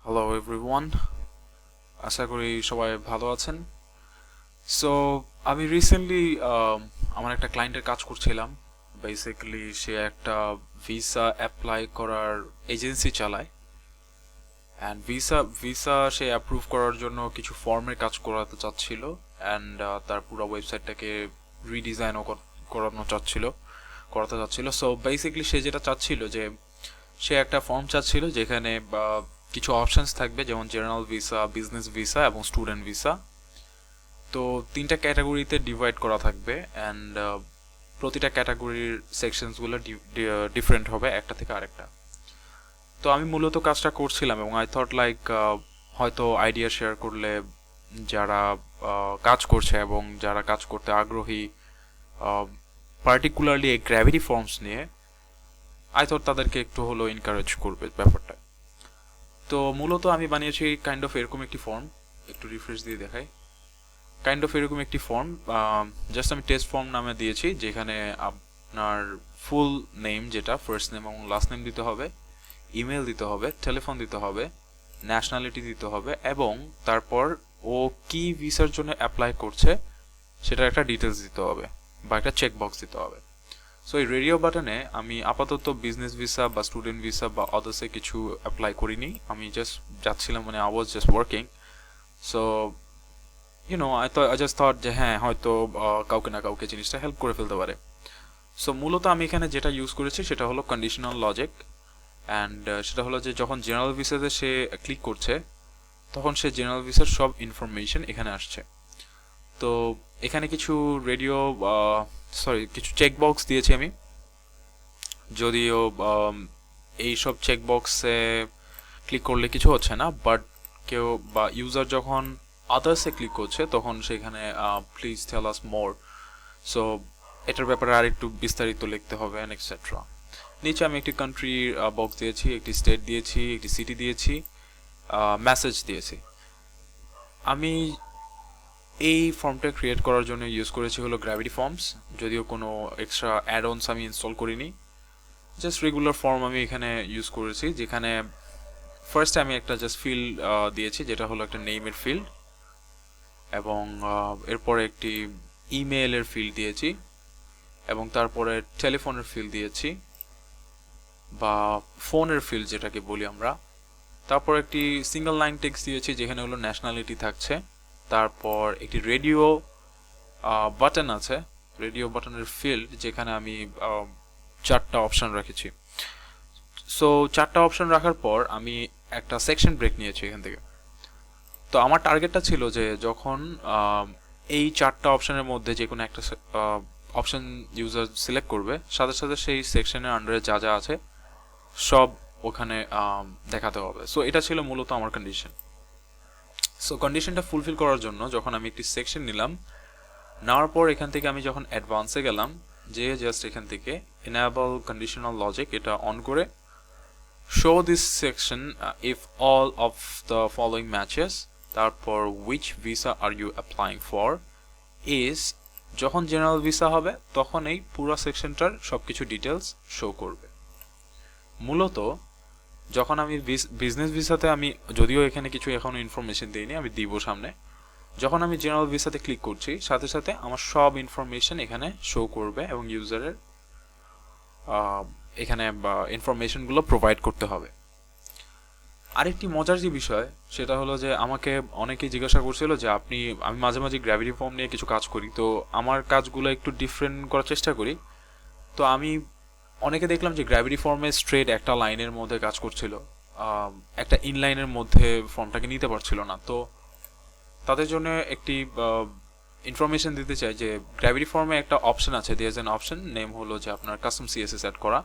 Hello everyone, আশা করি সবাই ভালো আছেন। সো আমি রিসেন্টলি আমার একটা ক্লায়েন্টের কাজ করছিলাম। বেসিক্যালি সে একটা ভিসা অ্যাপ্লাই করার এজেন্সি চালায়, অ্যান্ড ভিসা সে অ্যাপ্রুভ করার জন্য কিছু ফর্মের কাজ করাতে চাচ্ছিল, অ্যান্ড তার পুরো ওয়েবসাইটটাকে রিডিজাইনও করাতে চাচ্ছিল। সো বেসিক্যালি সে যেটা চাচ্ছিল যে সে একটা ফর্ম চাচ্ছিল যেখানে কিছু অপশনস থাকবে, যেমন জেনারেল ভিসা, বিজনেস ভিসা এবং স্টুডেন্ট ভিসা। তো তিনটা ক্যাটাগরিতে ডিভাইড করা থাকবে, অ্যান্ড প্রতিটা ক্যাটাগরির সেকশনসগুলো ডিফারেন্ট হবে একটা থেকে আরেকটা। তো আমি মূলত কাজটা করছিলাম এবং আই থট লাইক হয়তো আইডিয়া শেয়ার করলে যারা কাজ করছে এবং যারা কাজ করতে আগ্রহী, পার্টিকুলারলি এই গ্র্যাভিটি ফর্মস নিয়ে, আই থট তাদেরকে একটু হলো এনকারেজ করবে ব্যাপারটা। তো মূলত আমি বানিয়েছি কাইন্ড অফ এরকম একটি ফর্ম, একটু রিফ্রেশ দিয়ে দেখাই। কাইন্ড অফ এরকম একটি ফর্ম, জাস্ট আমি টেস্ট ফর্ম নামে দিয়েছি, যেখানে আপনার ফুল নেম, যেটা ফার্স্ট নেম এবং লাস্ট নেম দিতে হবে, ইমেল দিতে হবে, টেলিফোন দিতে হবে, ন্যাশনালিটি দিতে হবে, এবং তারপর ও কি ভিসার জন্য অ্যাপ্লাই করছে সেটার একটা ডিটেলস দিতে হবে বা একটা চেক বক্স দিতে হবে। সো এই রেডিও বাটনে আমি আপাতত বিজনেস ভিসা বা স্টুডেন্ট ভিসা বা আদার্সে কিছু অ্যাপ্লাই করিনি, আমি জাস্ট যাচ্ছিলাম, মানে I was just working. So I just thought যে হ্যাঁ, হয়তো কাউকে না কাউকে জিনিসটা হেল্প করে ফেলতে পারে। সো মূলত আমি এখানে যেটা ইউজ করেছি সেটা হলো কন্ডিশনাল লজিক, অ্যান্ড সেটা হলো যে যখন জেনারেল ভিসাতে সে ক্লিক করছে তখন সে জেনারেল ভিসার সব ইনফরমেশন এখানে আসছে। তো এখানে কিছু কিছু চেক বক্স দিয়েছি আমি, যদিও এইসব চেক বক্সে ক্লিক করলে কিছু হচ্ছে না, বাট কেউ বা ইউজার যখন আদার্সে ক্লিক করছে তখন সেখানে please tell us more, so এটার ব্যাপারে আর একটু বিস্তারিত লিখতে হবে অ্যান্ড এক্সেট্রা। নিচে আমি একটি কান্ট্রি বক্স দিয়েছি, একটি স্টেট দিয়েছি, একটি সিটি দিয়েছি, মেসেজ দিয়েছি। আমি এই ফর্মটা ক্রিয়েট করার জন্য ইউজ করেছি হলো গ্র্যাভিটি ফর্মস, যদিও কোনো এক্সট্রা অ্যাড অনস আমি ইনস্টল করিনি, জাস্ট রেগুলার ফর্ম আমি এখানে ইউজ করেছি, যেখানে ফার্স্টে আমি একটা জাস্ট ফিল্ড দিয়েছি, যেটা হলো একটা নেমের ফিল্ড, এবং এরপরে একটি ইমেইলের ফিল্ড দিয়েছি, এবং তারপরে টেলিফোনের ফিল্ড দিয়েছি বা ফোনের ফিল্ড যেটাকে বলি আমরা। তারপর একটি সিঙ্গেল লাইন টেক্সট দিয়েছি যেখানে হলো ন্যাশনালিটি থাকছে। তারপর একটি রেডিও বাটন আছে, রেডিও বাটনের ফিল্ড, যেখানে আমি চারটা অপশন রেখেছি। সো চারটা অপশন রাখার পর আমি একটা সেকশন ব্রেক নিয়েছি এখান থেকে। তো আমার টার্গেটটা ছিল যে যখন এই চারটা অপশনের মধ্যে যে কোনো একটা অপশন ইউজার সিলেক্ট করবে, সাথে সাথে সেই সেকশনের আন্ডারে যা যা আছে সব ওখানে দেখাতে হবে। সো এটা ছিল মূলত আমার কন্ডিশন। সো কন্ডিশনটা ফুলফিল করার জন্য যখন আমি একটি সেকশন নিলাম, নেওয়ার পর এখান থেকে আমি যখন অ্যাডভান্সে গেলাম, যে জাস্ট এখান থেকে এনেবল কন্ডিশনাল লজিক এটা অন করে show this section if all of the following matches, তারপর which visa are you applying for is, যখন জেনারেল ভিসা হবে তখন এই পুরো সেকশনটার সবকিছু ডিটেলস শো করবে। মূলত যখন আমি বিজনেস ভিসাতে, আমি যদিও এখানে কিছু এখনো ইনফরমেশন দিইনি, আমি দিব সামনে, যখন আমি জেনারেল ভিসাতে ক্লিক করছি সাথে সাথে আমার সব ইনফরমেশন এখানে শো করবে এবং ইউজারের এখানে ইনফরমেশনগুলো প্রোভাইড করতে হবে। আরেকটি মজার যে বিষয় সেটা হলো যে আমাকে অনেকেই জিজ্ঞাসা করছিল যে আমি মাঝে মাঝে গ্র্যাভিটি ফর্ম নিয়ে কিছু কাজ করি, তো আমার কাজগুলো একটু ডিফারেন্ট করার চেষ্টা করি। তো আমি অনেকে দেখলাম যে গ্র্যাভিটি ফর্মে স্ট্রেট একটা লাইনের মধ্যে কাজ করছিল, একটা ইনলাইনের মধ্যে ফর্মটাকে নিতে পারছিল না। তো তাদের জন্য একটি ইনফরমেশন দিতে চাই যে গ্র্যাভিটি ফর্মে একটা অপশন আছে, there is an option name হলো যে আপনার কাস্টম সিএসএস অ্যাড করা।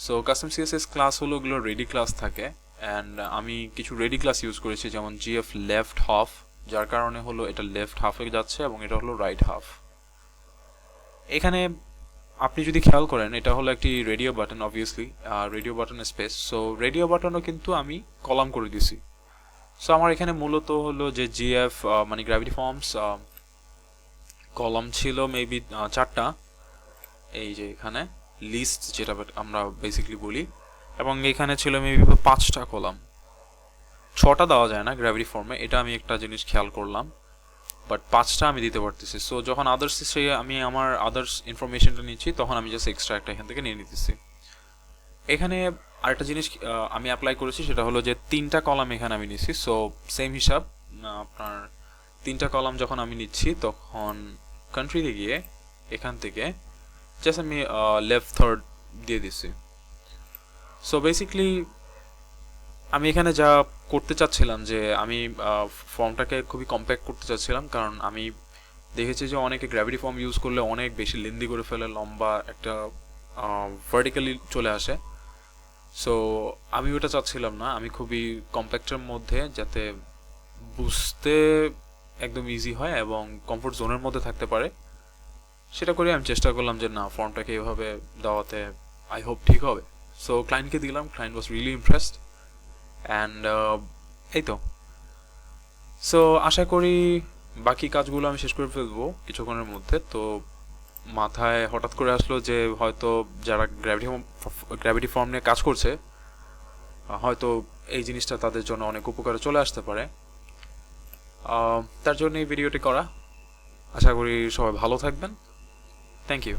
সো কাস্টম সিএসএস ক্লাস হলো ওগুলো রেডি ক্লাস থাকে, অ্যান্ড আমি কিছু রেডি ক্লাস ইউজ করেছি, যেমন জিএফ লেফট হাফ, যার কারণে হলো এটা লেফট হাফে যাচ্ছে এবং এটা হলো রাইট হাফ। এখানে আপনি যদি খেয়াল করেন এটা হলো একটি রেডিও বাটন, অবভিয়াসলি রেডিও বাটনের স্পেস। সো রেডিও বাটনও কিন্তু আমি কলাম করে দিছি। সো আমার এখানে মূলত হলো যে জিএফ মানে গ্র্যাভিটি ফর্মস কলাম ছিল মেবি চারটা, এই যে এখানে লিস্ট যেটা আমরা বেসিক্যালি বলি, এবং এখানে ছিল মেবি 5টা কলাম। 6টা দেওয়া যায় না গ্র্যাভিটি ফর্মে, এটা আমি একটা জিনিস খেয়াল করলাম, বাট 5টা আমি দিতে পারতেছি। সো যখন আদার্স আমি আমার আদার্স ইনফরমেশনটা নিচ্ছি, তখন আমি জাস্ট এক্সট্রা একটা এখান থেকে নিয়ে নিতেছি। এখানে আরেকটা জিনিস আমি অ্যাপ্লাই করেছি, সেটা হলো যে 3টা কলাম এখানে আমি নিচ্ছি। সো সেম হিসাব, আপনার 3টা কলাম যখন আমি নিচ্ছি, তখন কান্ট্রিতে গিয়ে এখান থেকে জাস্ট আমি লেফট থার্ড দিয়ে দিচ্ছি। সো বেসিকলি আমি এখানে যা করতে চাচ্ছিলাম, যে আমি ফর্মটাকে খুবই কম্প্যাক্ট করতে চাচ্ছিলাম, কারণ আমি দেখেছি যে অনেকে গ্র্যাভিটি ফর্ম ইউজ করলে অনেক বেশি লেন্দি করে ফেলে, লম্বা একটা ভার্টিক্যালি চলে আসে। সো আমি ওটা চাচ্ছিলাম না, আমি খুবই কম্প্যাক্টের মধ্যে যাতে বুঝতে একদম ইজি হয় এবং কমফোর্ট জোনের মধ্যে থাকতে পারে, সেটা করে আমি চেষ্টা করলাম যে না, ফর্মটাকে এভাবে দেওয়াতে আই হোপ ঠিক হবে। সো ক্লায়েন্টকে দিলাম, client was really impressed, and এই তো। সো আশা করি বাকি কাজগুলো আমি শেষ করে ফেলবো কিছুক্ষণের মধ্যে। তো মাথায় হঠাৎ করে আসলো যে হয়তো যারা গ্র্যাভিটি ফর্ম নিয়ে কাজ করছে, হয়তো এই জিনিসটা তাদের জন্য অনেক উপকারে চলে আসতে পারে। তার জন্য এই ভিডিওটি করা। আশা করি সবাই ভালো থাকবেন। Thank you.